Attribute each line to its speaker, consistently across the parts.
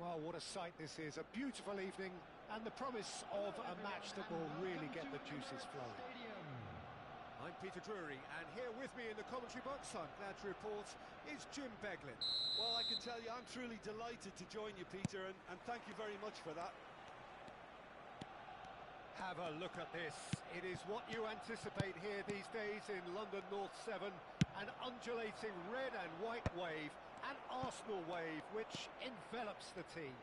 Speaker 1: Well, what a sight this is. A beautiful evening and the promise of a match that will really get the juices flowing. I'm Peter Drury, and here with me in the commentary box, I'm glad to report, is Jim Beglin.
Speaker 2: Well, I can tell you I'm truly delighted to join you, Peter, and thank you very much for that.
Speaker 1: Have a look at this. It is what you anticipate here these days in London North 7. An undulating red and white wave, an Arsenal wave which envelops the team.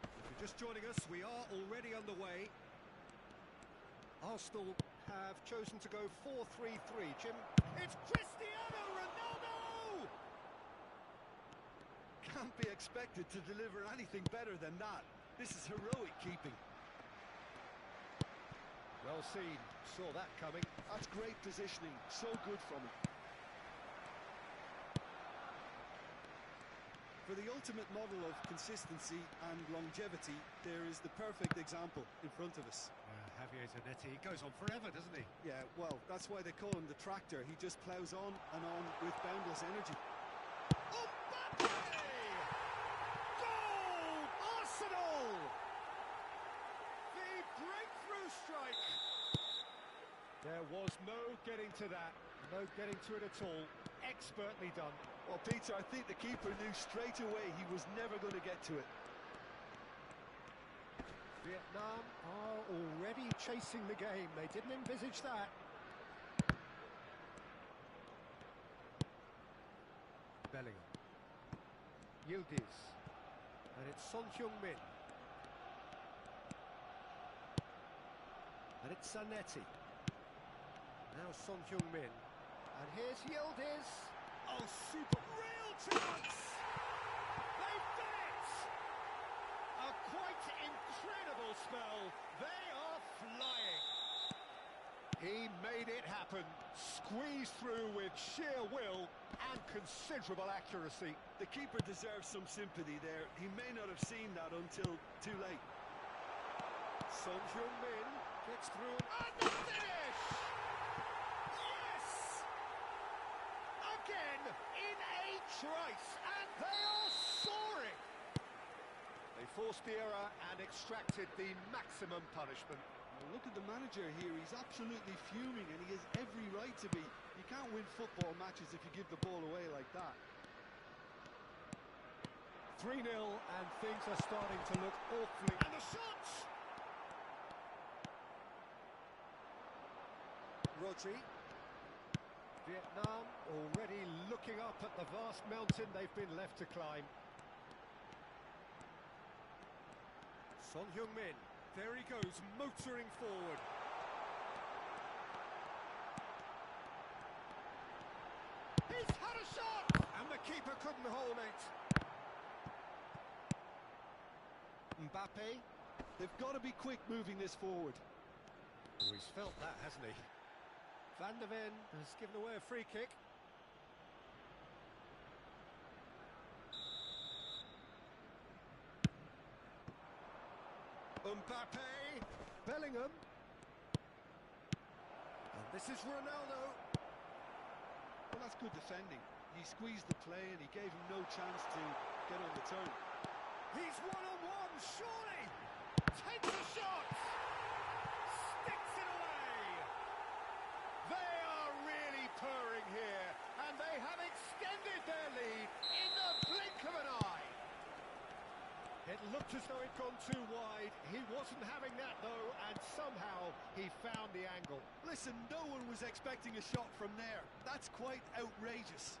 Speaker 1: If you're just joining us, we are already underway. Arsenal have chosen to go 4-3-3. Jim, it's Cristiano Ronaldo!
Speaker 2: Can't be expected to deliver anything better than that. This is heroic keeping.
Speaker 1: Well seen, saw that coming.
Speaker 2: That's great positioning, so good from him. For the ultimate model of consistency and longevity, there is the perfect example in front of us.
Speaker 1: Javier Zanetti, he goes on forever, doesn't he?
Speaker 2: Yeah, well, that's why they call him the tractor. He just ploughs on and on with boundless energy.
Speaker 1: Oh, goal! Arsenal! The breakthrough strike! There was no getting to that, no getting to it at all. Expertly done.
Speaker 2: Well, Peter, I think the keeper knew straight away he was never going to get to it.
Speaker 1: Vietnam are already chasing the game. They didn't envisage that. Bellingham. Yildiz. And it's Son Heung-min. And it's Zanetti. Now Son Heung-min. And here's Yildiz. Oh, super. Real chance! They've done it! A quite incredible spell. They are flying. He made it happen. Squeezed through with sheer will and considerable accuracy.
Speaker 2: The keeper deserves some sympathy there. He may not have seen that until too late.
Speaker 1: Son Heung-min gets through and the finish! Yes! Again in a trice, and they are soaring! They forced the error and extracted the maximum punishment.
Speaker 2: Well, look at the manager here. He's absolutely fuming, and he has every right to be. You can't win football matches if you give the ball away like that.
Speaker 1: 3-0, and things are starting to look awfully... And the shot! Rodri. Vietnam already looking up at the vast mountain they've been left to climb. Son Heung-min, there he goes, motoring forward. He's had a shot! And the keeper couldn't hold it. Mbappe.
Speaker 2: They've got to be quick moving this forward.
Speaker 1: Oh, he's felt that, hasn't he? Van der Ven has given away a free kick. Mbappe, Bellingham, and this is Ronaldo.
Speaker 2: Well, that's good defending. He squeezed the play and he gave him no chance to get on the turn.
Speaker 1: He's one-on-one, surely! Takes a shot! Sticks it away! They are really purring here, and they have extended their lead in the blink of an eye. It looked as though it'd gone too wide. He wasn't having that, though, and somehow he found the angle.
Speaker 2: Listen, no one was expecting a shot from there. That's quite outrageous.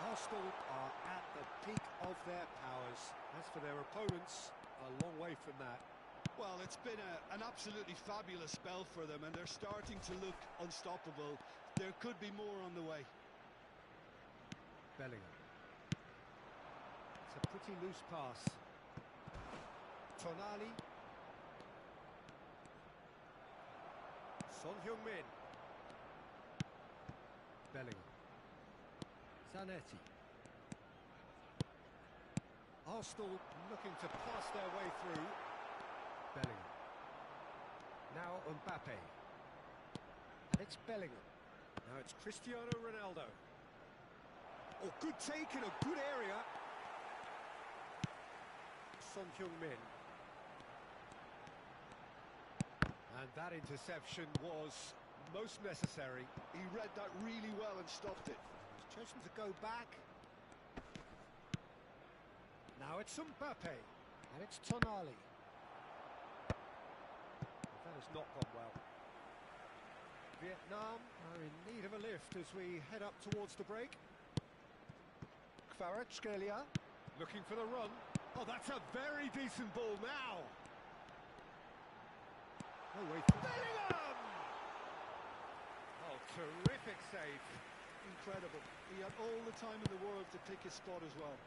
Speaker 1: Arsenal are at the peak of their powers. As for their opponents, a long way from that.
Speaker 2: Well, it's been an absolutely fabulous spell for them, and they're starting to look unstoppable. There could be more on the way.
Speaker 1: Bellingham. It's a pretty loose pass. Tonali. Son Heung-min. Bellingham. Zanetti. Arsenal looking to pass their way through. Bellingham. Now Mbappe. And it's Bellingham. Now it's Cristiano Ronaldo. Oh, good take in a good area. Son Heung-min. And that interception was most necessary.
Speaker 2: He read that really well and stopped it.
Speaker 1: He's chosen to go back. Now it's Mbappe, and it's Tonali. That has not gone well. Vietnam are in need of a lift as we head up towards the break. Kvaratskhelia looking for the run. Oh, that's a very decent ball now. No way. Bellingham! Oh, terrific save.
Speaker 2: Incredible. He had all the time in the world to pick his spot as well.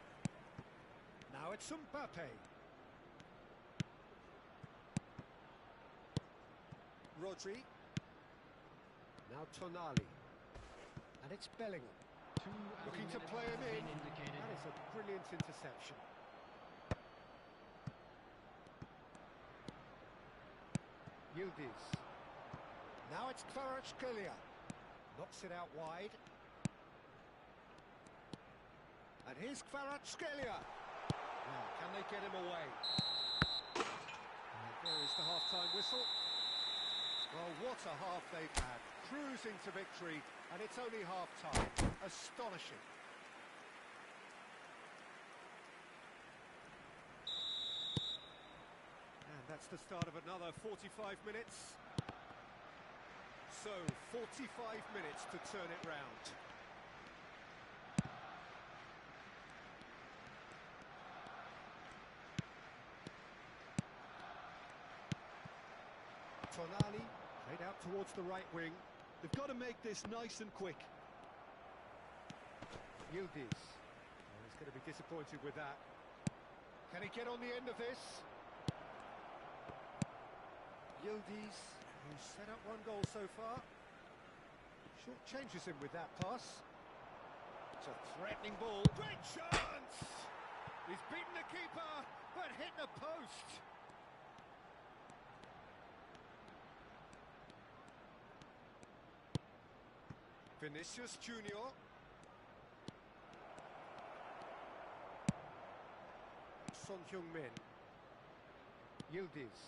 Speaker 1: Now it's Mbappe. Rodri. Now Tonali. And it's Bellingham. Looking to play him in. That is a brilliant interception. Yildiz. Now it's Kvaratskhelia. Knocks it out wide. And here's Kvaratskhelia. Now, can they get him away? And there is the half-time whistle. Well, what a half they've had. Cruising to victory, and it's only half-time. Astonishing. And that's the start of another 45 minutes. So, 45 minutes to turn it round. Tonali, played out towards the right wing.
Speaker 2: They've got to make this nice and quick.
Speaker 1: Yildiz. Well, he's going to be disappointed with that. Can he get on the end of this? Yildiz, who's set up one goal so far. Short changes him with that pass. It's a threatening ball. Great chance! He's beaten the keeper, but hit the post. Vinicius Junior. Son Heung-min. Yildiz.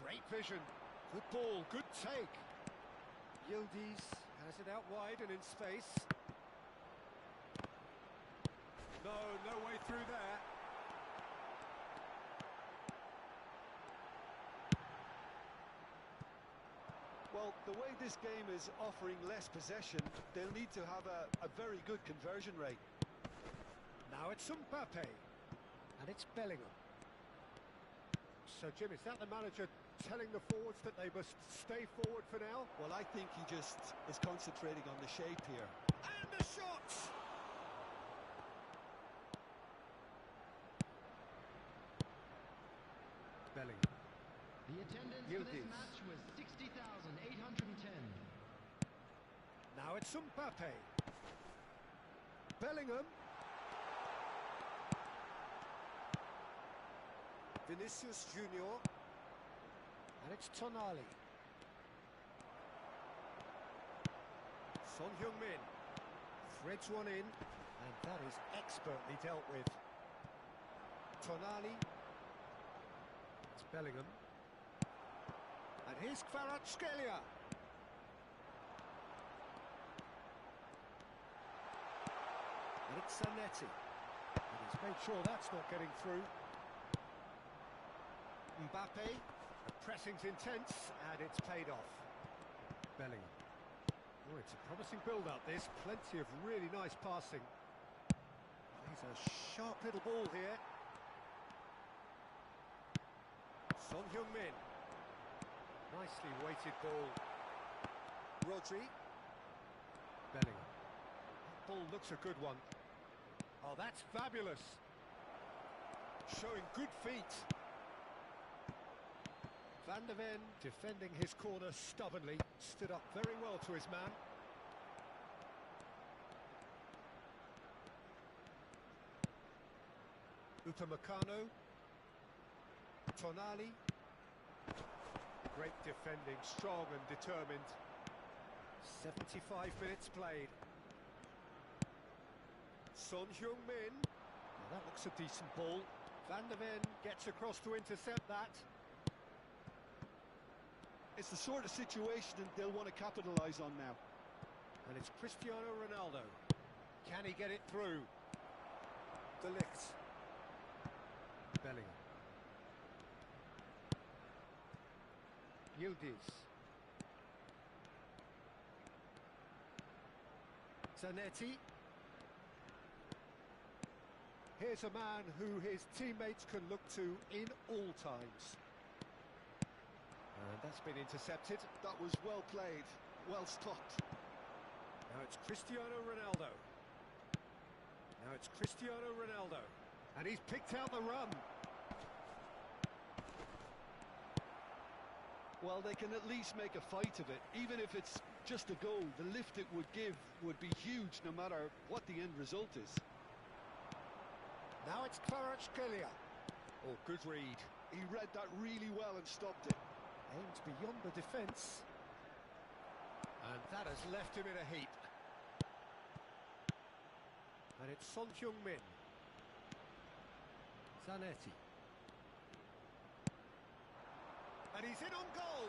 Speaker 1: Great vision. Good ball, good take. Yildiz has it out wide and in space. No way through there.
Speaker 2: Well, the way this game is offering less possession, they'll need to have a very good conversion rate.
Speaker 1: Now it's Mbappe, and it's Bellingham. So, Jim, is that the manager telling the forwards that they must stay forward for now?
Speaker 2: Well, I think he just is concentrating on the shape here.
Speaker 1: And the shot! Bellingham.
Speaker 3: The attendance for this match was 60,810.
Speaker 1: Now it's Mbappe. Bellingham. Vinicius Junior. And it's Tonali. Son Heung-min threads one in, and that is expertly dealt with. Tonali. It's Bellingham. And here's Kvaratskhelia. And it's Zanetti. And he's made sure that's not getting through. Mbappe. The pressing's intense, and it's paid off. Bellingham. Oh, it's a promising build-up, this. Plenty of really nice passing. He's a sharp little ball here. Son Heung-min. Nicely weighted ball. Rodri. Bellingham. That ball looks a good one. Oh, that's fabulous. Showing good feet. Van der Ven defending his corner stubbornly. Stood up very well to his man. Upamecano. Tonali. Great defending, strong and determined. 75 minutes played. Son Heung-min. Well, that looks a decent ball. Van der Ven gets across to intercept that.
Speaker 2: It's the sort of situation that they'll want to capitalise on now.
Speaker 1: And it's Cristiano Ronaldo. Can he get it through? De Ligt. Bellingham. Yildiz. Zanetti. Here's a man who his teammates can look to in all times. And that's been intercepted.
Speaker 2: That was well played, well stopped.
Speaker 1: Now it's Cristiano Ronaldo. Now it's Cristiano Ronaldo. And he's picked out the run.
Speaker 2: Well, they can at least make a fight of it. Even if it's just a goal, the lift it would give would be huge no matter what the end result is.
Speaker 1: Now it's Kvaratskhelia. Oh, good read.
Speaker 2: He read that really well and stopped it.
Speaker 1: Aimed beyond the defence. And that has left him in a heap. And it's Son Heung-min. Zanetti. And he's in on goal.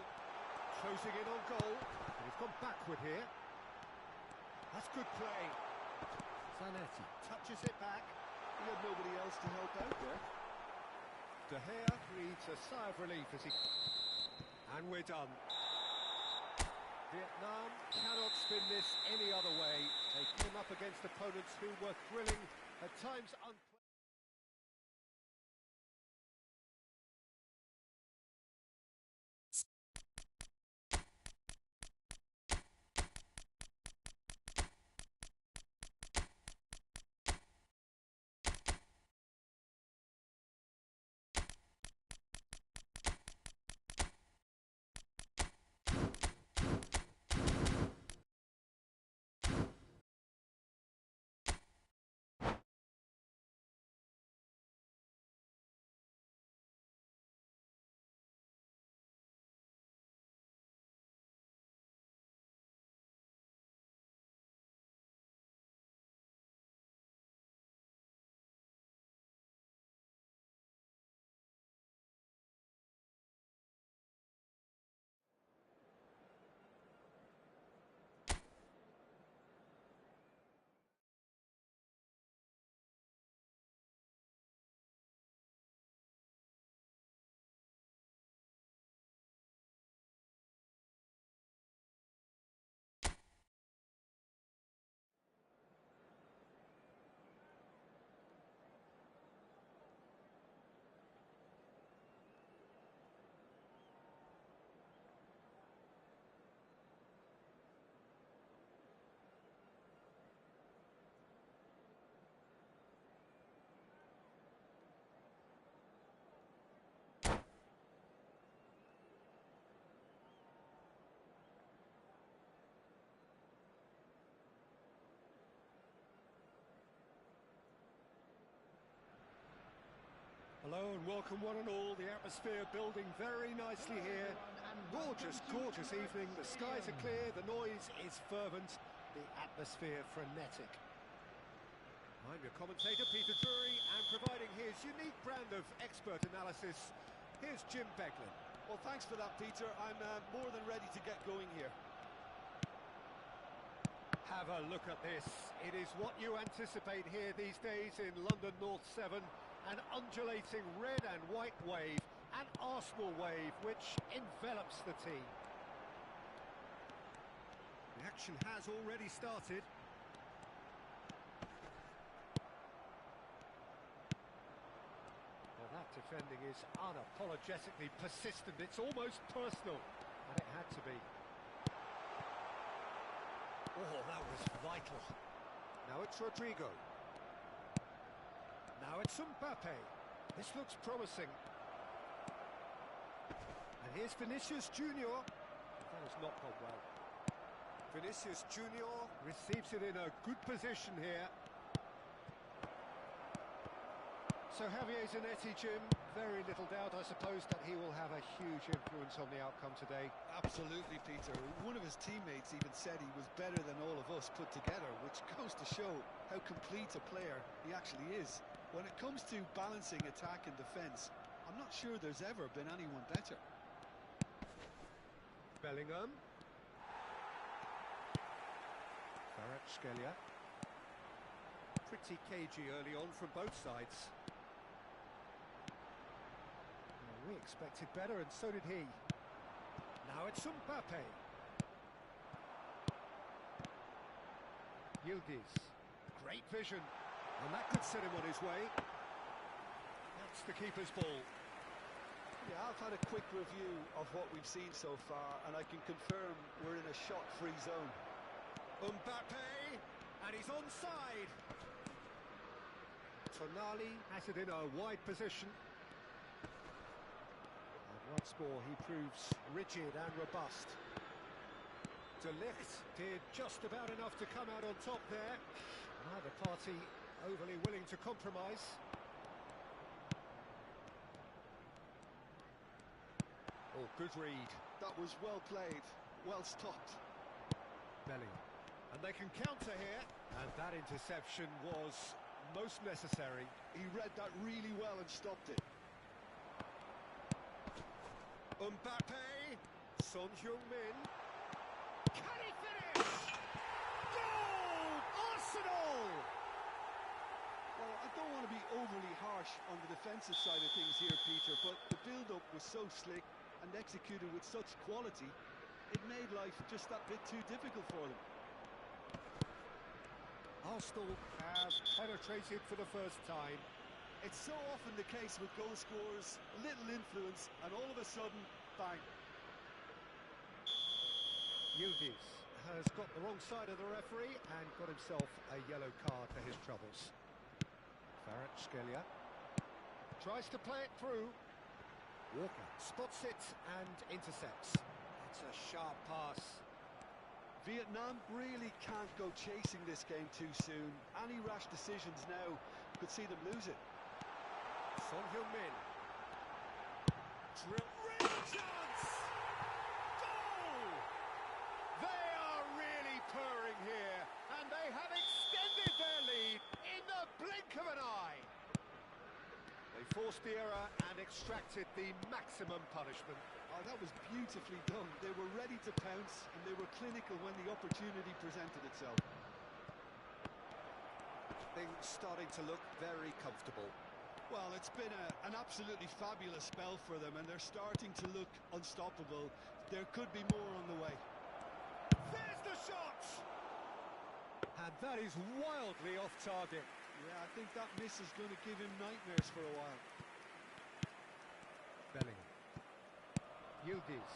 Speaker 1: Closing in on goal. And he's gone backward here. That's good play. Zanetti touches it back.
Speaker 2: He had nobody else to help out there.
Speaker 1: De Gea breathes a sigh of relief as he... And we're done. Vietnam cannot spin this any other way. They came up against opponents who were thrilling, at times unpleasant. Hello and welcome one and all. The atmosphere building very nicely here. Gorgeous, gorgeous evening. The skies are clear, the noise is fervent, the atmosphere frenetic. I'm your commentator, Peter Drury, and providing his unique brand of expert analysis, here's Jim Beglin.
Speaker 2: Well, thanks for that, Peter. I'm more than ready to get going here.
Speaker 1: Have a look at this. It is what you anticipate here these days in London North 7. An undulating red and white wave, an Arsenal wave which envelops the team. The action has already started. Well, that defending is unapologetically persistent. It's almost personal, and it had to be. Oh, that was vital. Now it's Rodrigo. Now it's Mbappe. This looks promising. And here's Vinicius Junior. That has not gone well. Vinicius Junior receives it in a good position here. So Javier Zanetti, Jim, very little doubt, I suppose, that he will have a huge influence on the outcome today.
Speaker 2: Absolutely, Peter. One of his teammates even said he was better than all of us put together, which goes to show how complete a player he actually is. When it comes to balancing attack and defence, I'm not sure there's ever been anyone better.
Speaker 1: Bellingham. Kvaratskhelia. Pretty cagey early on from both sides. We expected better, and so did he. Now it's Mbappe. Yildiz. Great vision. And that could set him on his way. That's the keeper's ball.
Speaker 2: Yeah, I've had a quick review of what we've seen so far, and I can confirm we're in a shot-free zone.
Speaker 1: Mbappe, and he's onside. Tonali has it in a wide position. Once more, he proves rigid and robust. De Ligt did just about enough to come out on top there. Neither party overly willing to compromise. Oh, good read.
Speaker 2: That was well played, well stopped.
Speaker 1: Bellingham. And they can counter here. And that interception was most necessary.
Speaker 2: He read that really well and stopped it.
Speaker 1: Mbappe, Son Heung-min. Can he finish? Goal! Arsenal!
Speaker 2: Well, I don't want to be overly harsh on the defensive side of things here, Peter, but the build-up was so slick and executed with such quality, it made life just that bit too difficult for them.
Speaker 1: Arsenal have penetrated for the first time.
Speaker 2: It's so often the case with goal scorers, a little influence, and all of a sudden, bang.
Speaker 1: Yildiz has got the wrong side of the referee and got himself a yellow card for his troubles. Kvaratskhelia tries to play it through. Walker spots it and intercepts. It's a sharp pass.
Speaker 2: Vietnam really can't go chasing this game too soon. Any rash decisions now could see them lose it.
Speaker 1: Son Heung-min. Real chance! Goal! They are really purring here, and they have extended their lead in the blink of an eye. They forced the error and extracted the maximum punishment.
Speaker 2: Oh, that was beautifully done. They were ready to pounce, and they were clinical when the opportunity presented itself.
Speaker 1: Things starting to look very comfortable.
Speaker 2: Well, it's been an absolutely fabulous spell for them, and they're starting to look unstoppable. There could be more on the way.
Speaker 1: There's the shot! And that is wildly off target.
Speaker 2: Yeah, I think that miss is going to give him nightmares for a while.
Speaker 1: Bellingham. Yildiz.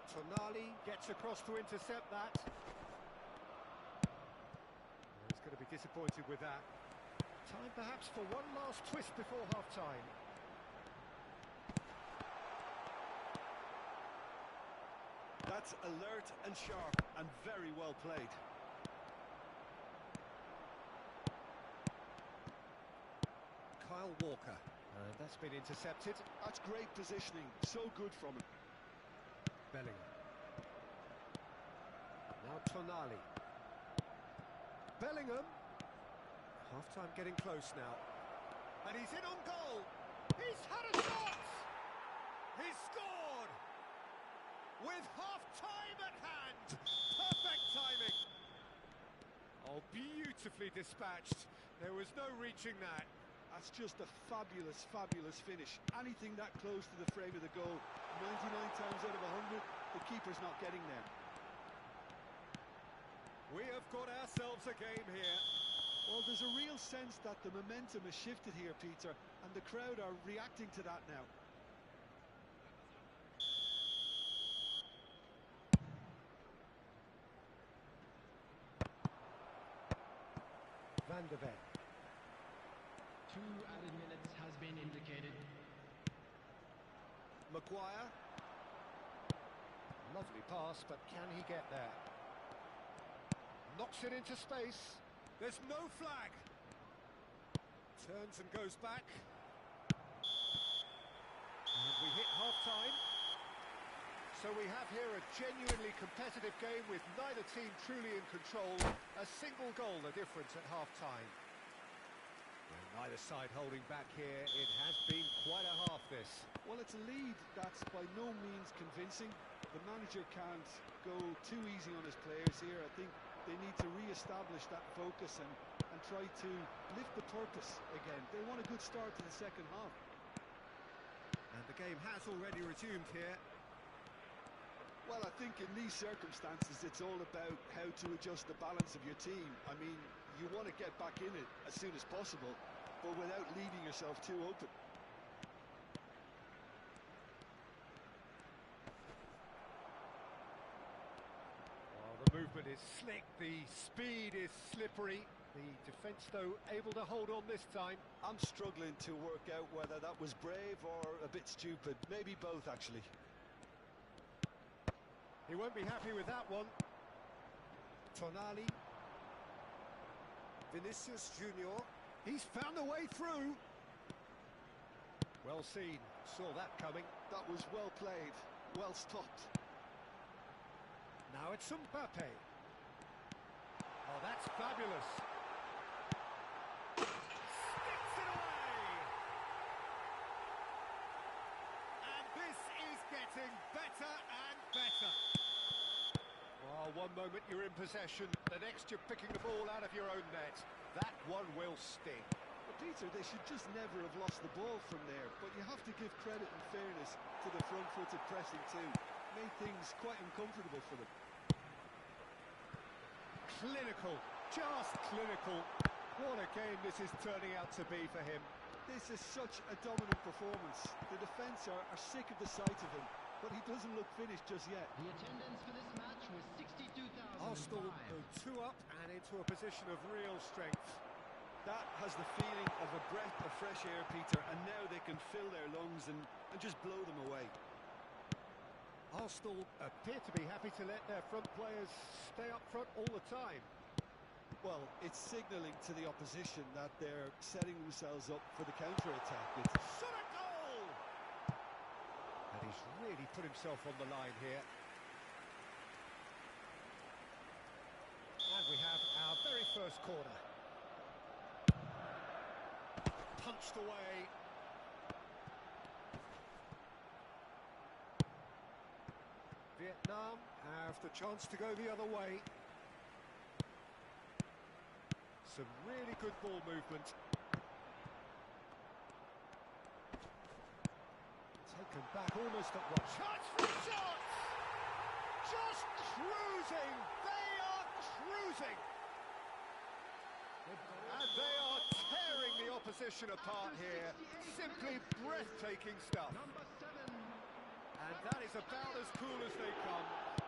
Speaker 1: Tonali gets across to intercept that. He's going to be disappointed with that. Time perhaps for one last twist before half-time.
Speaker 2: That's alert and sharp and very well played.
Speaker 1: Kyle Walker. That's been intercepted.
Speaker 2: That's great positioning. So good from him.
Speaker 1: Bellingham. Now Tonali. Bellingham. Half-time getting close now. And he's in on goal. He's had a shot. He's scored. With half-time at hand. Perfect timing. Oh, beautifully dispatched. There was no reaching that.
Speaker 2: That's just a fabulous, fabulous finish. Anything that close to the frame of the goal, 99 times out of 100, the keeper's not getting there.
Speaker 1: We have got ourselves a game here.
Speaker 2: Well, there's a real sense that the momentum has shifted here, Peter, and the crowd are reacting to that now.
Speaker 1: Van de Beek.
Speaker 3: 2 added minutes has been indicated.
Speaker 1: Maguire. Lovely pass, but can he get there? Knocks it into space. There's no flag. Turns and goes back. And we hit half-time. So we have here a genuinely competitive game with neither team truly in control. A single goal the difference at half-time. Well, neither side holding back here. It has been quite a half, this.
Speaker 2: Well, it's a lead that's by no means convincing. The manager can't go too easy on his players here. I think they need to re-establish that focus and try to lift the purpose again. They want a good start to the second half.
Speaker 1: And the game has already resumed here.
Speaker 2: Well, I think in these circumstances, it's all about how to adjust the balance of your team. I mean, you want to get back in it as soon as possible, but without leaving yourself too open.
Speaker 1: Well, the movement is slick, the speed is slippery. The defence, though, able to hold on this time.
Speaker 2: I'm struggling to work out whether that was brave or a bit stupid. Maybe both, actually.
Speaker 1: He won't be happy with that one. Tonali. Vinicius Junior. He's found a way through. Well seen. Saw that coming.
Speaker 2: That was well played. Well stopped.
Speaker 1: Now it's Mbappe. Oh, that's fabulous. Sticks it away. And this is getting better and better. Oh, one moment you're in possession, the next you're picking the ball out of your own net. That one will sting.
Speaker 2: Well, Peter, they should just never have lost the ball from there, but you have to give credit and fairness to the front-footed pressing too. Made things quite uncomfortable for them.
Speaker 1: Clinical, just clinical. What a game this is turning out to be for him.
Speaker 2: This is such a dominant performance. The defence are sick of the sight of him, but he doesn't look finished just yet.
Speaker 3: The attendance for this match was 62,000.
Speaker 1: Arsenal go 2 up and into a position of real strength.
Speaker 2: That has the feeling of a breath of fresh air, Peter, and now they can fill their lungs and just blow them away.
Speaker 1: Arsenal appear to be happy to let their front players stay up front all the time.
Speaker 2: Well, it's signalling to the opposition that they're setting themselves up for the counter-attack. It's
Speaker 1: Shot a goal! And he's really put himself on the line here. And we have our very first corner. Punched away. Vietnam have the chance to go the other way. Some really good ball movement. Taken back almost at once. Chance for a shot! Just cruising! They are cruising! And they are tearing the opposition apart here. Simply breathtaking stuff.
Speaker 3: Number 7.
Speaker 1: And that is about as cool as they come.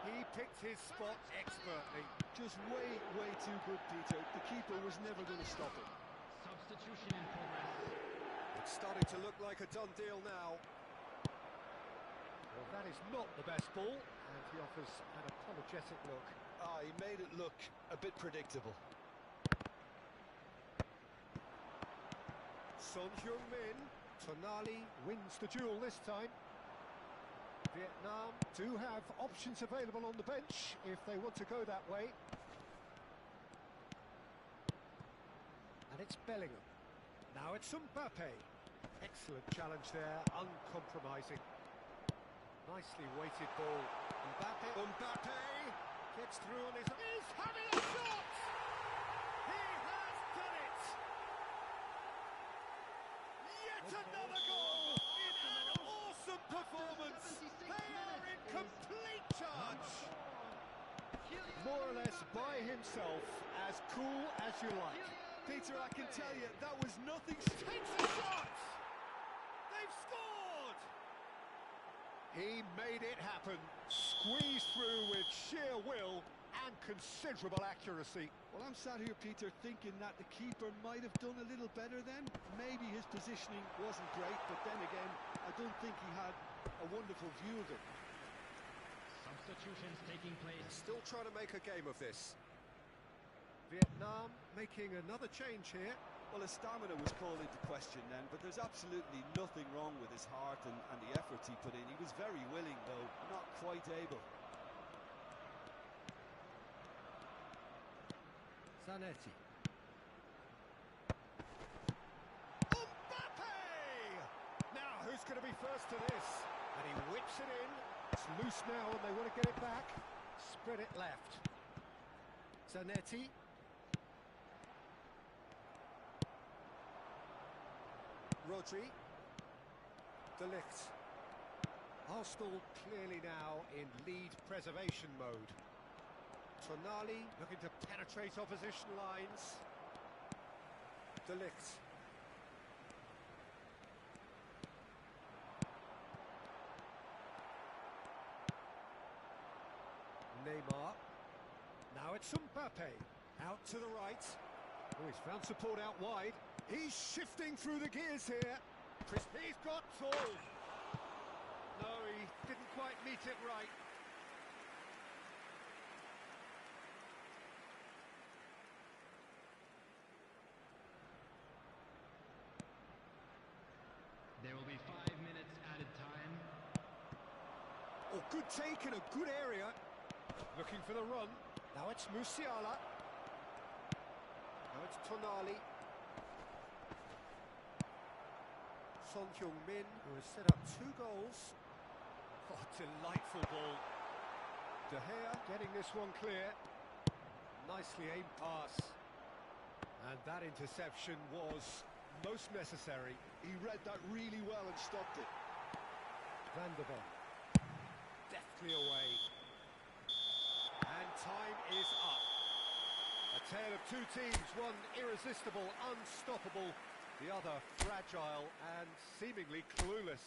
Speaker 1: He picked his spot expertly.
Speaker 2: just way, way too good, Peter. The keeper was never going to stop it.
Speaker 3: Substitution in progress.
Speaker 1: It's starting to look like a done deal now. Well, that is not the best ball, and he offers an apologetic look.
Speaker 2: Ah, he made it look a bit predictable.
Speaker 1: Son Heung-min, Tonali wins the duel this time. Vietnam do have options available on the bench if they want to go that way. And it's Bellingham. Now it's Mbappe. Excellent challenge there, uncompromising. Nicely weighted ball. Mbappe gets through on his... He's having a shot! He has done it! Yet another goal in an awesome performance! They are in complete charge! More or less by himself, as cool as you like.
Speaker 2: Peter, I can tell you, that was nothing...
Speaker 1: Takes a shot! They've scored! He made it happen, squeezed through with sheer will and considerable accuracy.
Speaker 2: Well, I'm sat here, Peter, thinking that the keeper might have done a little better then. Maybe his positioning wasn't great, but then again, I don't think he had a wonderful view of it.
Speaker 3: Substitutions taking place.
Speaker 1: Still trying to make a game of this. Vietnam making another change here.
Speaker 2: Well, his stamina was called into question then, but there's absolutely nothing wrong with his heart and the efforts he put in. He was very willing, though not quite able.
Speaker 1: Zanetti. Mbappe! Now, who's going to be first to this? And he whips it in. It's loose now and they want to get it back. Spread it left. Zanetti. Rodri. De Ligt. Arsenal clearly now in lead preservation mode. Tonali looking to penetrate opposition lines. De Ligt. Neymar. Now it's Mbappe. Out to the right. Oh, he's found support out wide. He's shifting through the gears here. He's got all. No, he didn't quite meet it right.
Speaker 3: There will be 5 minutes added time.
Speaker 1: Oh, good take in a good area. Looking for the run. Now it's Musiala. Now it's Tonali. Son Heung-min, who has set up 2 goals. Oh, delightful ball. De Gea getting this one clear. Nicely aimed pass. And that interception was most necessary.
Speaker 2: He read that really well and stopped it.
Speaker 1: Van der Ven. Deftly away. And time is up. A tale of 2 teams, one irresistible, unstoppable, the other fragile and seemingly clueless.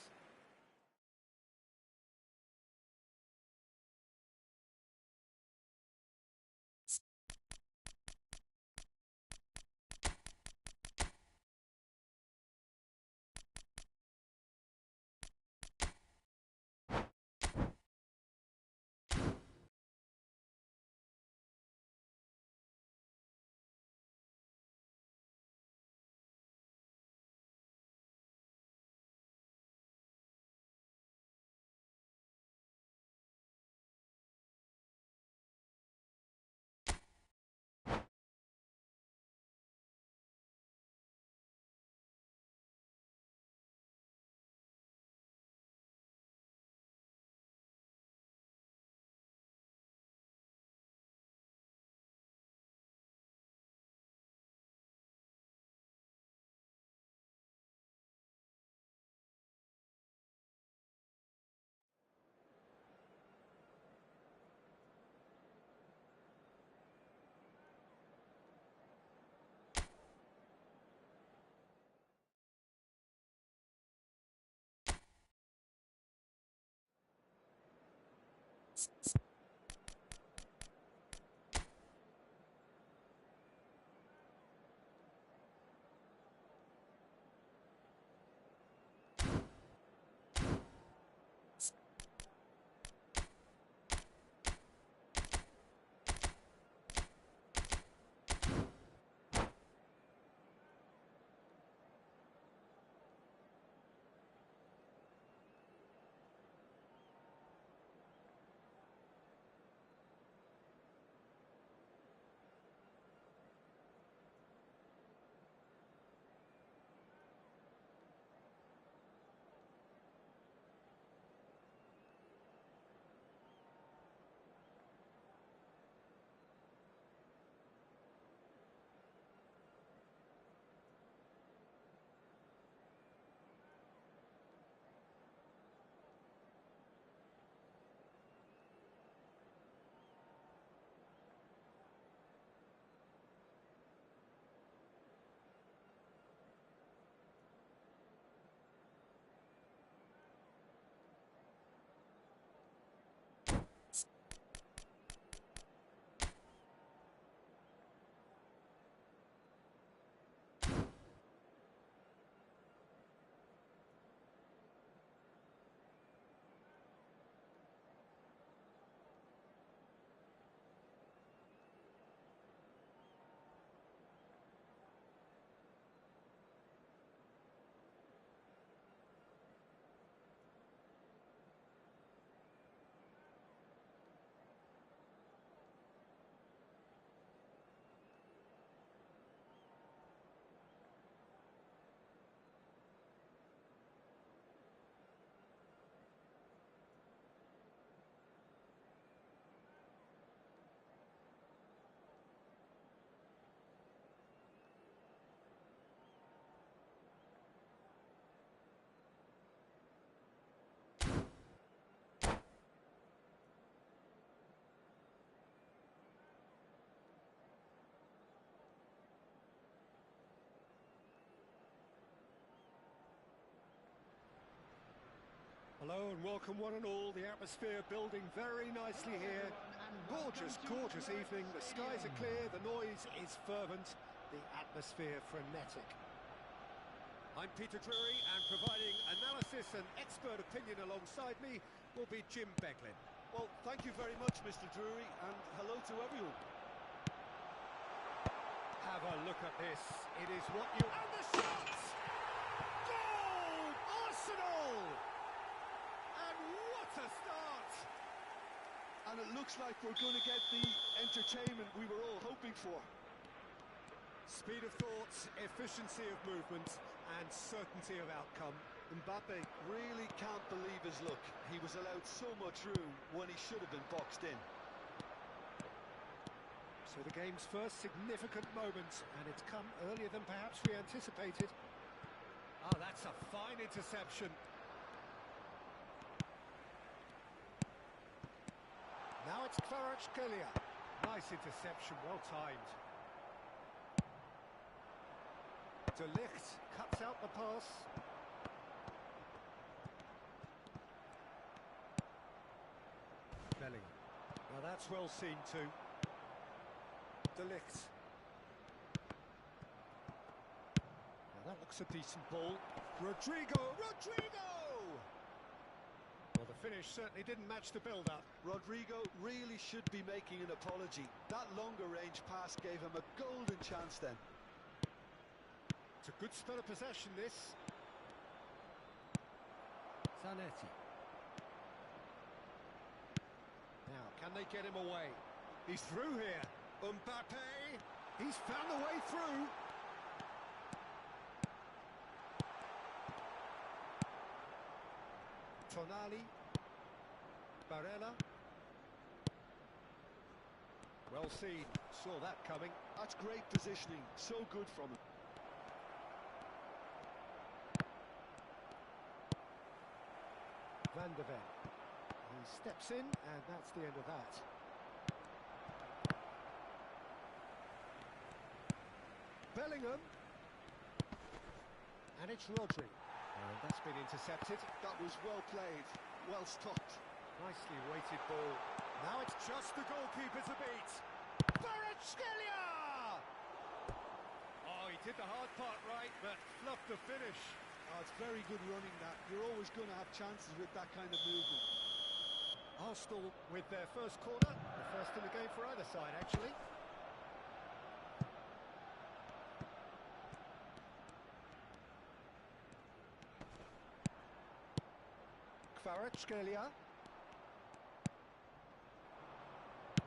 Speaker 1: Hello and welcome one and all. The atmosphere building very nicely here. Gorgeous, gorgeous evening. The skies are clear, the noise is fervent, the atmosphere frenetic. I'm Peter Drury, and providing analysis and expert opinion alongside me will be Jim Beglin.
Speaker 2: Well, thank you very much, Mr. Drury, and hello to everyone.
Speaker 1: Have a look at this. It is what you... And the shots! Goal! Arsenal! And what a start!
Speaker 2: And it looks like we're going to get the entertainment we were all hoping for.
Speaker 1: Speed of thought, efficiency of movement, and certainty of outcome.
Speaker 2: Mbappe really can't believe his luck. He was allowed so much room when he should have been boxed in.
Speaker 1: So the game's first significant moment, and it's come earlier than perhaps we anticipated. Ah, that's a fine interception. Now it's Kvaratskhelia. Nice interception, well timed. De Ligt cuts out the pass. Bellingham. Now that's well seen too. De Ligt. Now that looks a decent ball. Rodrigo! Well, the finish certainly didn't match the build-up.
Speaker 2: Rodrigo really should be making an apology. That longer range pass gave him a golden chance then.
Speaker 1: It's a good spell of possession, this. Zanetti. Now, can they get him away? He's through here. Mbappe! He's found the way through. Tonali. Barella. Well seen. Saw that coming.
Speaker 2: That's great positioning. So good from him.
Speaker 1: Van de Ven. He steps in, and that's the end of that. Bellingham. And it's Rodri. And that's been intercepted.
Speaker 2: That was well played, well stopped.
Speaker 1: Nicely weighted ball. Now it's just the goalkeeper to beat. Kvaratskhelia! Oh, he did the hard part right, but fluffed the finish.
Speaker 2: Oh, it's very good running that. You're always going to have chances with that kind of movement.
Speaker 1: Arsenal with their first corner. The first in the game for either side, actually. Kvaratskhelia.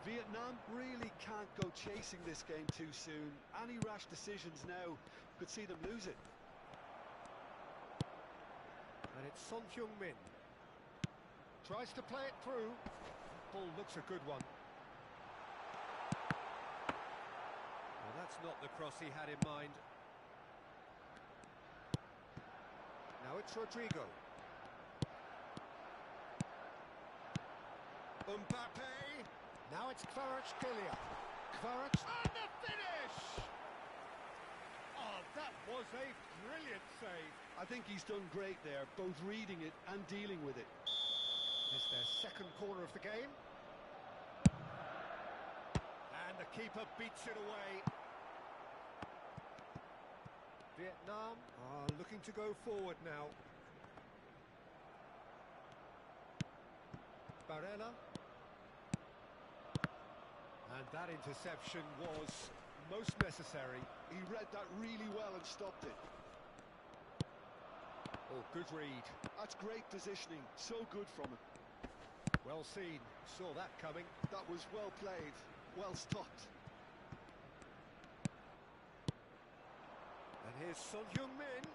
Speaker 2: Vietnam really can't go chasing this game too soon. Any rash decisions now could see them lose it.
Speaker 1: And it's Son Heung-min. Tries to play it through. Ball looks a good one. Well, that's not the cross he had in mind. Now it's Rodrigo. Mbappe! Now it's Kvaratskhelia. And the finish! Oh, that was a brilliant save.
Speaker 2: I think he's done great there, both reading it and dealing with it.
Speaker 1: It's their second corner of the game. And the keeper beats it away. Vietnam are looking to go forward now. Barella. And that interception was most necessary.
Speaker 2: He read that really well and stopped it.
Speaker 1: Oh, good read.
Speaker 2: That's great positioning. So good from him.
Speaker 1: Well seen. Saw that coming.
Speaker 2: That was well played. Well stopped.
Speaker 1: And here's Son Heung-min.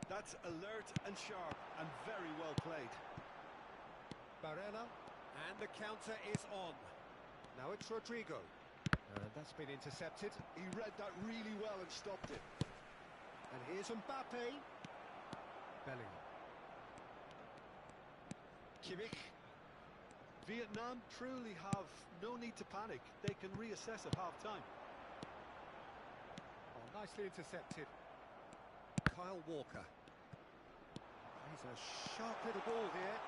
Speaker 2: That's alert and sharp and very well played.
Speaker 1: Barella. And the counter is on. Now it's Rodrigo. And that's been intercepted.
Speaker 2: He read that really well and stopped it.
Speaker 1: And here's Mbappe. Bellingham. Kimmich.
Speaker 2: Vietnam truly have no need to panic. They can reassess at half-time.
Speaker 1: Oh, nicely intercepted. Kyle Walker. It's a sharp little ball here.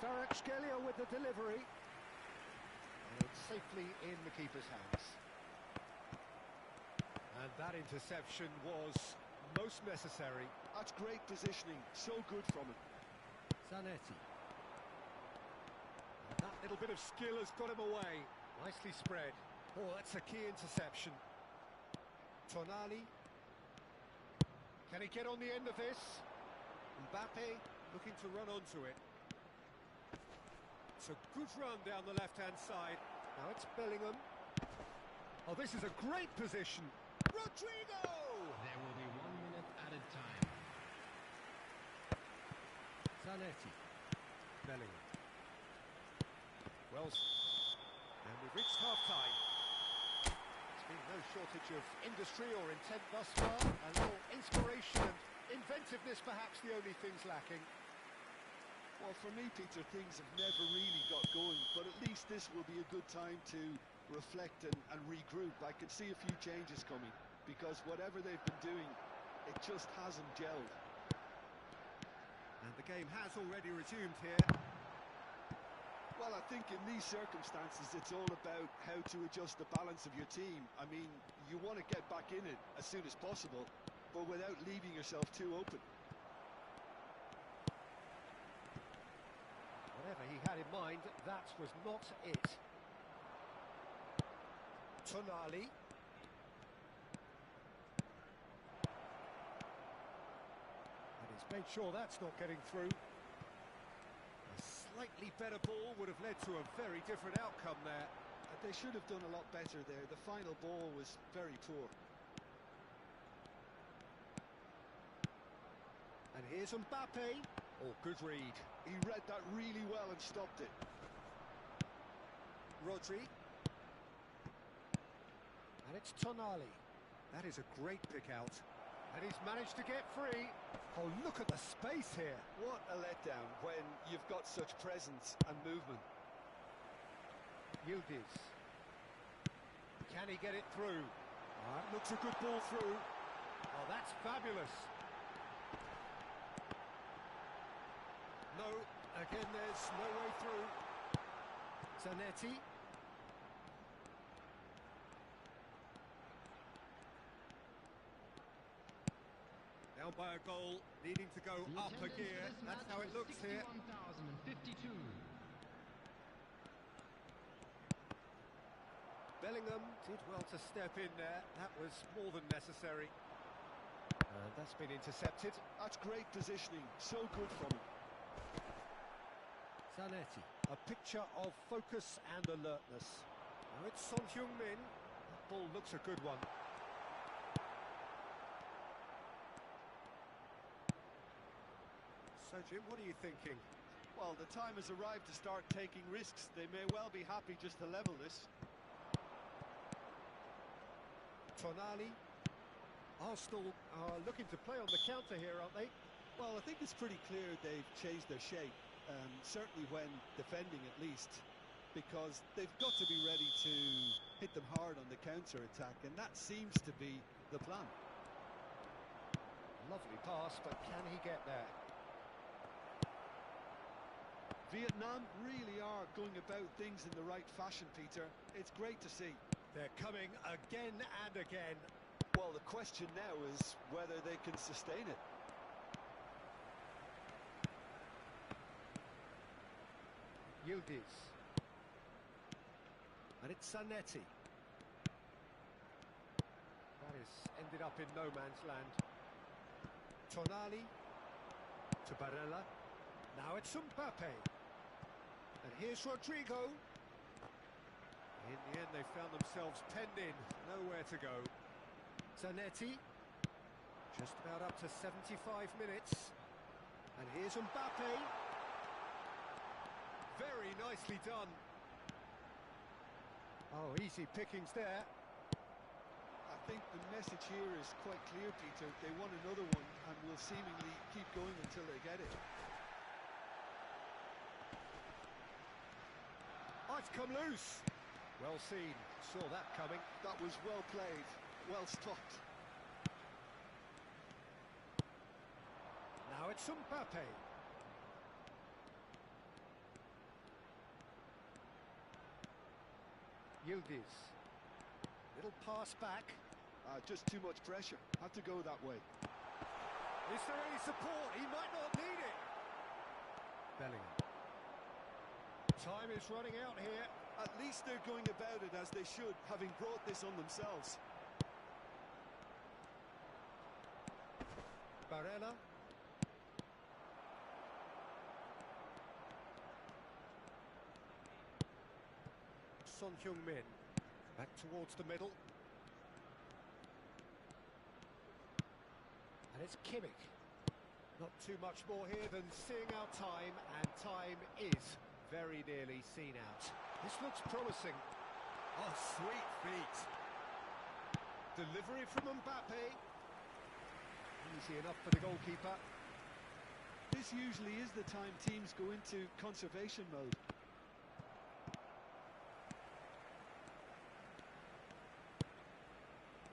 Speaker 1: Kvaratskhelia with the delivery. And it's safely in the keeper's hands. And that interception was most necessary.
Speaker 2: That's great positioning, so good from him.
Speaker 1: Zanetti. And that little bit of skill has got him away. Nicely spread. Oh, that's a key interception. Tonali. Can he get on the end of this? Mbappe looking to run onto it. It's a good run down the left-hand side. Now it's Bellingham. Oh, this is a great position. Rodrigo!
Speaker 3: There will be 1 minute added time.
Speaker 1: Zanetti. Bellingham. Well, and we've reached half-time. There's been no shortage of industry or intent thus far, and all inspiration and inventiveness perhaps the only things lacking.
Speaker 2: Well, for me, Peter, things have never really got going, but at least this will be a good time to reflect and regroup. I can see a few changes coming, because whatever they've been doing, it just hasn't gelled.
Speaker 1: And the game has already resumed here.
Speaker 2: Well, I think in these circumstances, it's all about how to adjust the balance of your team. I mean, you want to get back in it as soon as possible, but without leaving yourself too open.
Speaker 1: Whatever he had in mind, that was not it. Tonali. And he's made sure that's not getting through. A slightly better ball would have led to a very different outcome there.
Speaker 2: They should have done a lot better there. The final ball was very poor.
Speaker 1: And here's Mbappe. Oh, good read.
Speaker 2: He read that really well and stopped it.
Speaker 1: Rodri. And it's Tonali. That is a great pick out. And he's managed to get free. Oh, look at the space here.
Speaker 2: What a letdown when you've got such presence and movement.
Speaker 1: Yildiz. Can he get it through? That looks a good ball through. Oh, that's fabulous. No, again there's no way through. Zanetti. Down by a goal, needing to go
Speaker 3: The
Speaker 1: up a
Speaker 3: attendance
Speaker 1: gear.
Speaker 3: for this
Speaker 1: That's
Speaker 3: match
Speaker 1: how it
Speaker 3: was
Speaker 1: looks here.
Speaker 3: 61,052.
Speaker 1: Bellingham did well to step in there. That was more than necessary. And that's been intercepted.
Speaker 2: That's great positioning. So good from him.
Speaker 1: Zanetti, a picture of focus and alertness. Now it's Son Heung-min. That ball looks a good one. So Jim, what are you thinking?
Speaker 2: Well, the time has arrived to start taking risks. They may well be happy just to level this.
Speaker 1: Tonali. Arsenal are looking to play on the counter here, aren't they?
Speaker 2: Well, I think it's pretty clear they've changed their shape, certainly when defending at least, because they've got to be ready to hit them hard on the counter-attack, and that seems to be the plan.
Speaker 1: Lovely pass, but can he get there?
Speaker 2: Vietnam really are going about things in the right fashion, Peter. It's great to see.
Speaker 1: They're coming again and again.
Speaker 2: Well, the question now is whether they can sustain it.
Speaker 1: Yildiz. And it's Zanetti. That has ended up in no man's land. Tonali. To Barella. Now it's Mbappe. And here's Rodrigo. In the end, they found themselves penned in. Nowhere to go. Zanetti. Just about up to 75 minutes. And here's Mbappe. Very nicely done. Oh, easy pickings there.
Speaker 2: I think the message here is quite clear, Peter. They want another one and will seemingly keep going until they get it.
Speaker 1: Oh, it's come loose. Well seen. Saw that coming.
Speaker 2: That was well played, well stopped.
Speaker 1: Now it's Mbappe. Yildiz. Little pass back.
Speaker 2: Just too much pressure. Had to go that way.
Speaker 1: Is there any support? He might not need it. Bellingham. Time is running out here.
Speaker 2: At least they're going about it as they should, having brought this on themselves.
Speaker 1: Barella. Son Heung-min. Back towards the middle. And it's Kimmich. Not too much more here than seeing out time, and time is very nearly seen out. This looks promising.
Speaker 2: Oh, sweet feet.
Speaker 1: Delivery from Mbappe. Easy enough for the goalkeeper.
Speaker 2: This usually is the time teams go into conservation mode.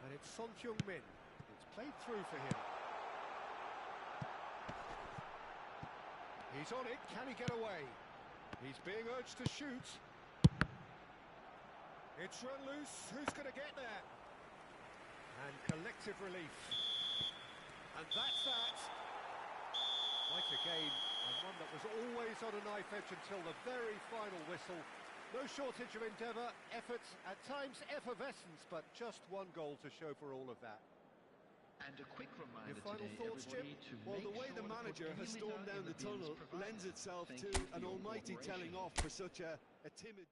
Speaker 1: And it's Son Heung-min. It's played through for him. He's on it. Can he get away? He's being urged to shoot. It's run loose. Who's going to get there? And collective relief. And that's that. Quite a game, and one that was always on a knife edge until the very final whistle. No shortage of endeavour, effort, at times effervescence, but just one goal to show for all of that.
Speaker 3: And a quick reminder
Speaker 1: Your final
Speaker 3: today,
Speaker 1: thoughts, Jim?
Speaker 3: everybody, to
Speaker 2: Well,
Speaker 3: make
Speaker 2: the way
Speaker 3: sure
Speaker 2: the
Speaker 3: to put
Speaker 2: manager has
Speaker 3: any
Speaker 2: stormed
Speaker 3: litter
Speaker 2: down
Speaker 3: in
Speaker 2: the
Speaker 3: bins
Speaker 2: tunnel
Speaker 3: provided.
Speaker 2: lends itself
Speaker 3: Thank
Speaker 2: to
Speaker 3: you for
Speaker 2: an
Speaker 3: your
Speaker 2: almighty
Speaker 3: cooperation.
Speaker 2: telling off for such a timid...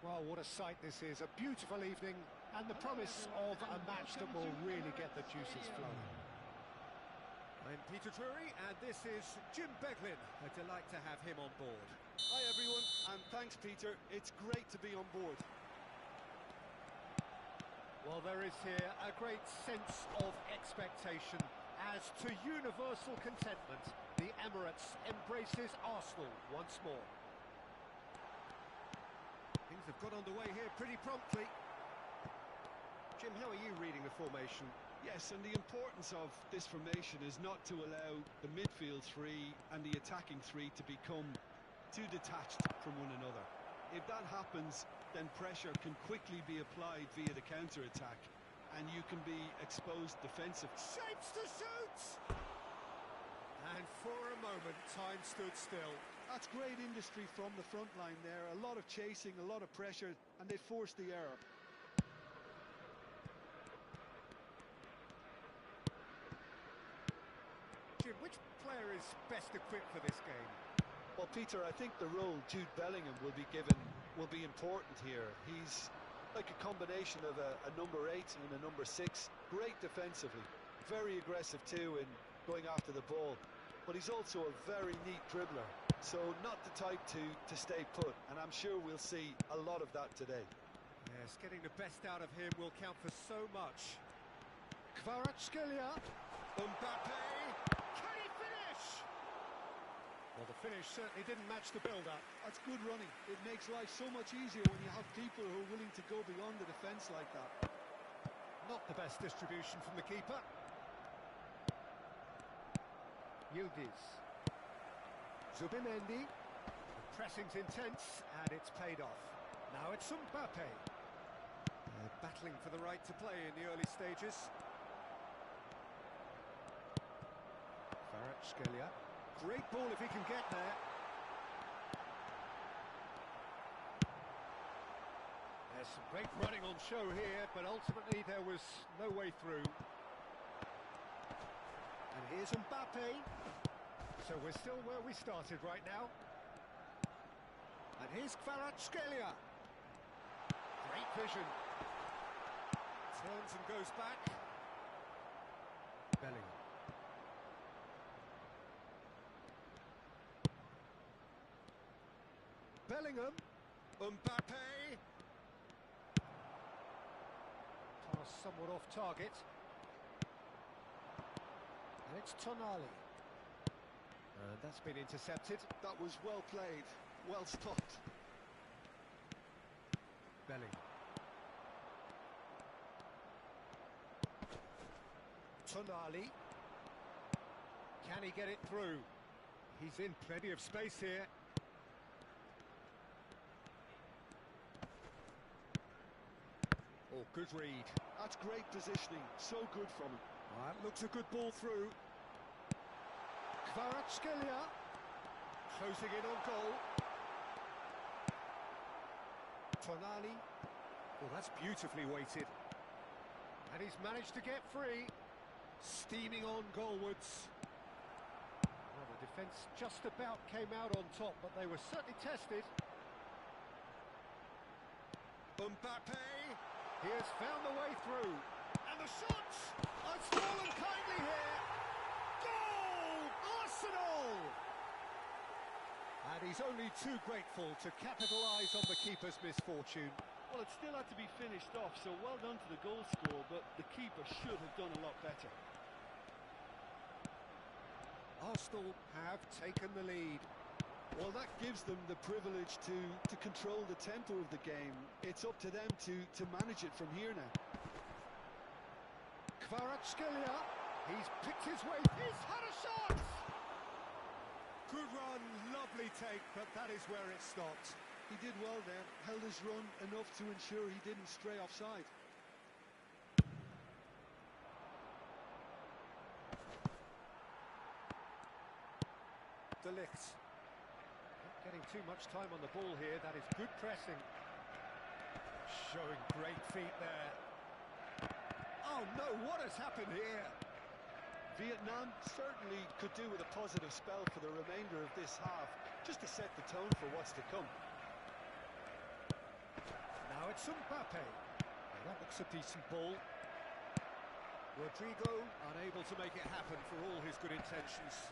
Speaker 1: Well, what a sight this is. A beautiful evening and the promise of a match that will really get the juices flowing. I'm Peter Drury and this is Jim Beglin. A delight to have him on board.
Speaker 2: Hi everyone, and thanks Peter. It's great to be on board.
Speaker 1: Well, there is here a great sense of expectation as to universal contentment. The Emirates embraces Arsenal once more. Things have got underway here pretty promptly. Jim, how are you reading the formation?
Speaker 2: Yes, and the importance of this formation is not to allow the midfield three and the attacking three to become too detached from one another. If that happens, then pressure can quickly be applied via the counter-attack, and you can be exposed defensively.
Speaker 1: Shapes to shoot! And for a moment, time stood still.
Speaker 2: That's great industry from the front line there. A lot of chasing, a lot of pressure, and they forced the error.
Speaker 1: Jim, which player is best equipped for this game?
Speaker 2: Well, Peter, I think the role Jude Bellingham will be given will be important here. He's like a combination of a number 8 and a number 6. Great defensively, very aggressive too in going after the ball. But he's also a very neat dribbler, so not the type to stay put. And I'm sure we'll see a lot of that today.
Speaker 1: Yes, getting the best out of him will count for so much. Kvaratskhelia, Mbappe, can he finish? Well, the finish certainly didn't match the build-up.
Speaker 2: That's good running. It makes life so much easier when you have people who are willing to go beyond the defence like that.
Speaker 1: Not the best distribution from the keeper. Yildiz. Zubimendi. The pressing's intense, and it's paid off. Now it's Mbappe. They're battling for the right to play in the early stages. Kvaratskhelia. Great ball if he can get there. There's some great running on show here, but ultimately there was no way through. And here's Mbappe. So we're still where we started right now. And here's Kvaratskhelia. Great vision. Turns and goes back. Bellingham. Bellingham, Mbappe. Pass somewhat off target. And it's Tonali. And that's been intercepted.
Speaker 2: That was well played, well stopped.
Speaker 1: Bellingham. Tonali. Can he get it through? He's in plenty of space here. Oh, good read.
Speaker 2: That's great positioning, so good from him.
Speaker 1: That looks a good ball through. Kvaratskhelia closing in on goal. Tonali. Oh, that's beautifully weighted. And he's managed to get free. Steaming on goalwards. Well, the defence just about came out on top, but they were certainly tested. Mbappe. He has found the way through. And the shot! It's fallen kindly here. Goal! Arsenal! And he's only too grateful to capitalise on the keeper's misfortune.
Speaker 2: Well, it still had to be finished off, so well done to the goal scorer, but the keeper should have done a lot better.
Speaker 1: Arsenal have taken the lead.
Speaker 2: Well, that gives them the privilege to control the tempo of the game. It's up to them to manage it from here now.
Speaker 1: Kvaratskhelia, he's picked his way, he's had a shot! Good run, lovely take, but that is where it stopped.
Speaker 2: He did well there, held his run enough to ensure he didn't stray offside.
Speaker 1: De Ligt. Not getting too much time on the ball here, that is good pressing. Showing great feet there. Oh no, what has happened here?
Speaker 2: Vietnam certainly could do with a positive spell for the remainder of this half, just to set the tone for what's to come.
Speaker 1: Now it's Mbappe. Well, that looks a decent ball. Rodrigo unable to make it happen for all his good intentions.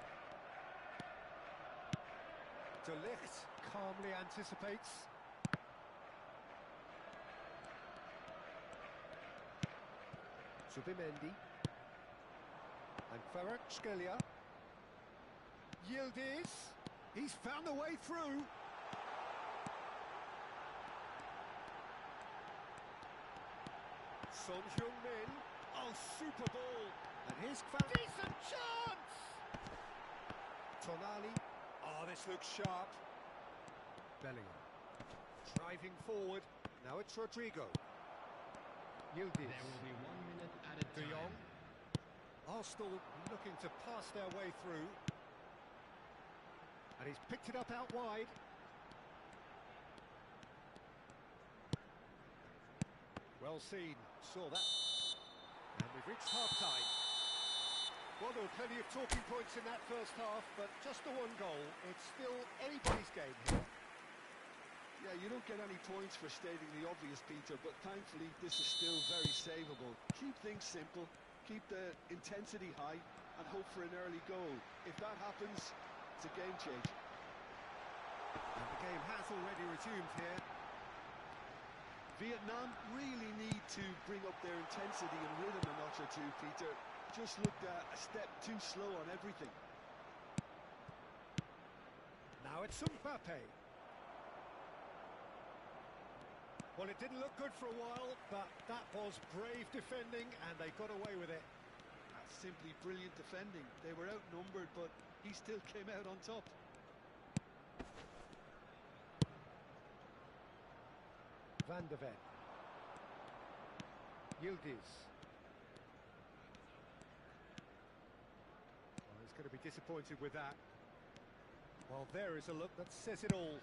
Speaker 1: De Ligt calmly anticipates. Zubimendi. And Kvaratskhelia. Yildiz. He's found the way through. Son Heung-min. Oh, super ball. And here's decent chance! Tonali. Oh, this looks sharp. Bellingham. Driving forward. Now it's Rodrigo. Yildiz.
Speaker 3: There will be 1 minute added
Speaker 1: De
Speaker 3: time.
Speaker 1: Jong. Arsenal looking to pass their way through. And he's picked it up out wide. Well seen, saw that. And we've reached half-time. Well, there were plenty of talking points in that first half, but just the one goal. It's still anybody's game here.
Speaker 2: Yeah, you don't get any points for stating the obvious, Peter, but thankfully this is still very savable. Keep things simple, keep the intensity high, and hope for an early goal. If that happens, it's a game changer.
Speaker 1: And the game has already resumed here.
Speaker 2: Vietnam really need to bring up their intensity and rhythm a notch or two, Peter. Just looked a step too slow on everything.
Speaker 1: Now it's Mbappe. Well, it didn't look good for a while, but that was brave defending, and they got away with it.
Speaker 2: That's simply brilliant defending. They were outnumbered, but he still came out on top.
Speaker 1: Van de Ven. Yildiz. Well, he's going to be disappointed with that. Well, there is a look that says it all.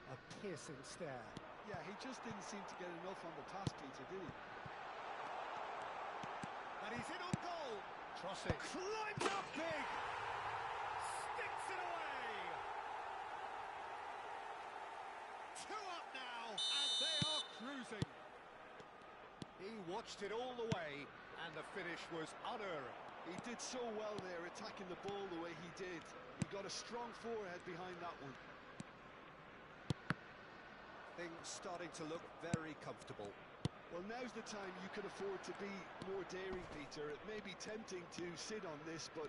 Speaker 1: A piercing stare.
Speaker 2: Yeah, he just didn't seem to get enough on the pass, Peter, did he?
Speaker 1: And he's in on goal. Crossing. Climbs up big. Sticks it away. 2 up now, and they are cruising. He watched it all the way, and the finish was unerring.
Speaker 2: He did so well there, attacking the ball the way he did. He got a strong forehead behind that one.
Speaker 1: Things starting to look very comfortable.
Speaker 2: Well, now's the time you can afford to be more daring, Peter. It may be tempting to sit on this, but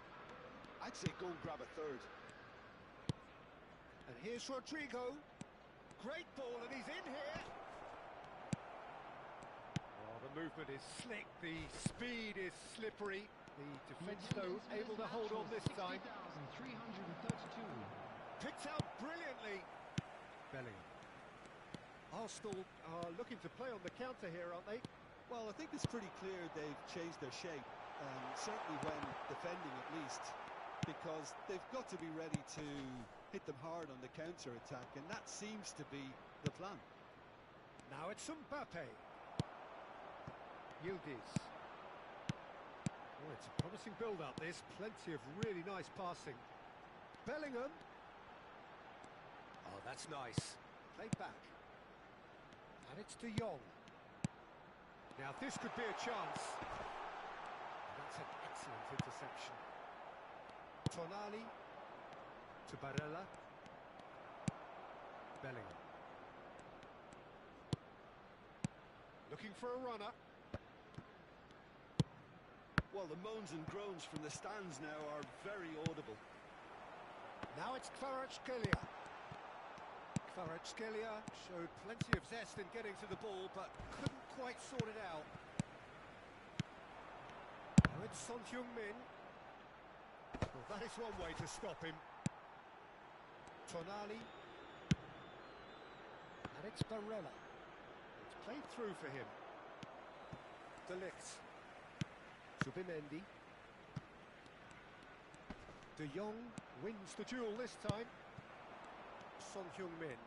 Speaker 2: I'd say go and grab a third.
Speaker 1: And here's Rodrigo. Great ball, and he's in here. Oh, the movement is slick, the speed is slippery. The defence, though, able to hold on this time.
Speaker 3: 60,332.
Speaker 1: Picked out brilliantly. Bellingham. Arsenal are looking to play on the counter here, aren't they?
Speaker 2: Well, I think it's pretty clear they've changed their shape, certainly when defending at least, because they've got to be ready to hit them hard on the counter-attack, and that seems to be the plan.
Speaker 1: Now it's Mbappe. Yildiz. Oh, it's a promising build-up, this. Plenty of really nice passing. Bellingham. Oh, that's nice. Played back. And it's De Jong. Now this could be a chance. And that's an excellent interception. Tonali to Barella. Bellingham. Looking for a runner.
Speaker 2: Well, the moans and groans from the stands now are very audible.
Speaker 1: Now it's Kvaratskhelia. Kvaratskhelia showed plenty of zest in getting to the ball, but couldn't quite sort it out. Now it's Son Heung-min. Well, that is one way to stop him. Tonali. And it's Barella. It's played through for him. De Ligt. Zubimendi. De Jong wins the duel this time. Son Heung-min.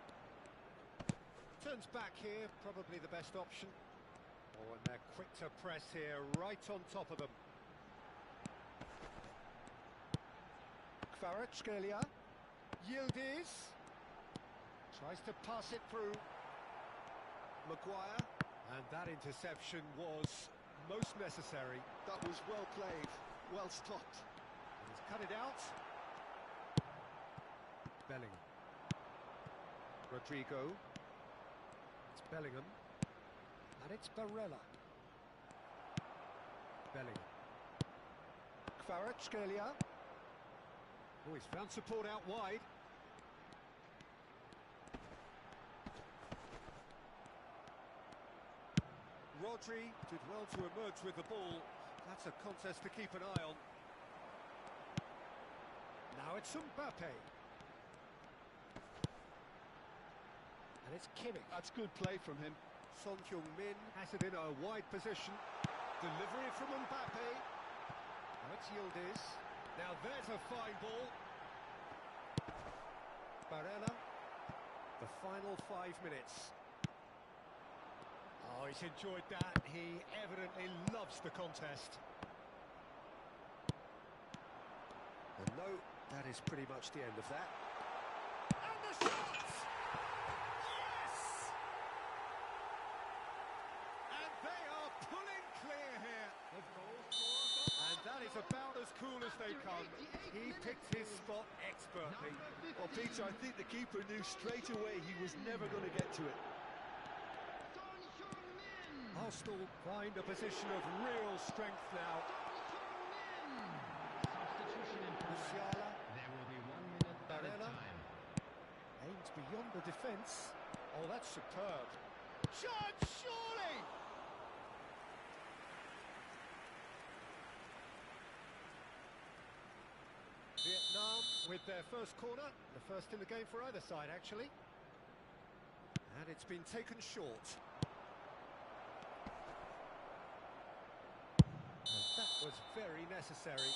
Speaker 1: Turns back here, probably the best option. Oh, and they're quick to press here, right on top of them. Kvaratskhelia. Yildiz. Tries to pass it through.
Speaker 2: Maguire.
Speaker 1: And that interception was most necessary.
Speaker 2: That was well played, well stopped.
Speaker 1: He's cut it out. Bellingham. Rodrigo. It's Bellingham. And it's Barella. Bellingham. Kvaratskhelia. Oh, he's found support out wide. Rodri did well to emerge with the ball. That's a contest to keep an eye on. Now it's Mbappe. And it's Kimmich.
Speaker 2: That's good play from him.
Speaker 1: Son Heung-min has it in a wide position. Delivery from Mbappe. Now it's Yildiz. Now there's a fine ball. Barella. The final 5 minutes. Oh, he's enjoyed that. He evidently loves the contest. And no, that is pretty much the end of that. And the shot! Yes! And they are pulling clear here. And that is about as cool as they come. He picked his spot expertly.
Speaker 2: Well, Peter, I think the keeper knew straight away he was never going to get to it.
Speaker 1: Arsenal find a position of real strength now. Musiala.
Speaker 3: There will be 1 minute added
Speaker 1: Barella.
Speaker 3: time.
Speaker 1: Aims beyond the defence. Oh, that's superb. Chance, surely! Vietnam with their first corner. The first in the game for either side, actually. And it's been taken short. And that was very necessary.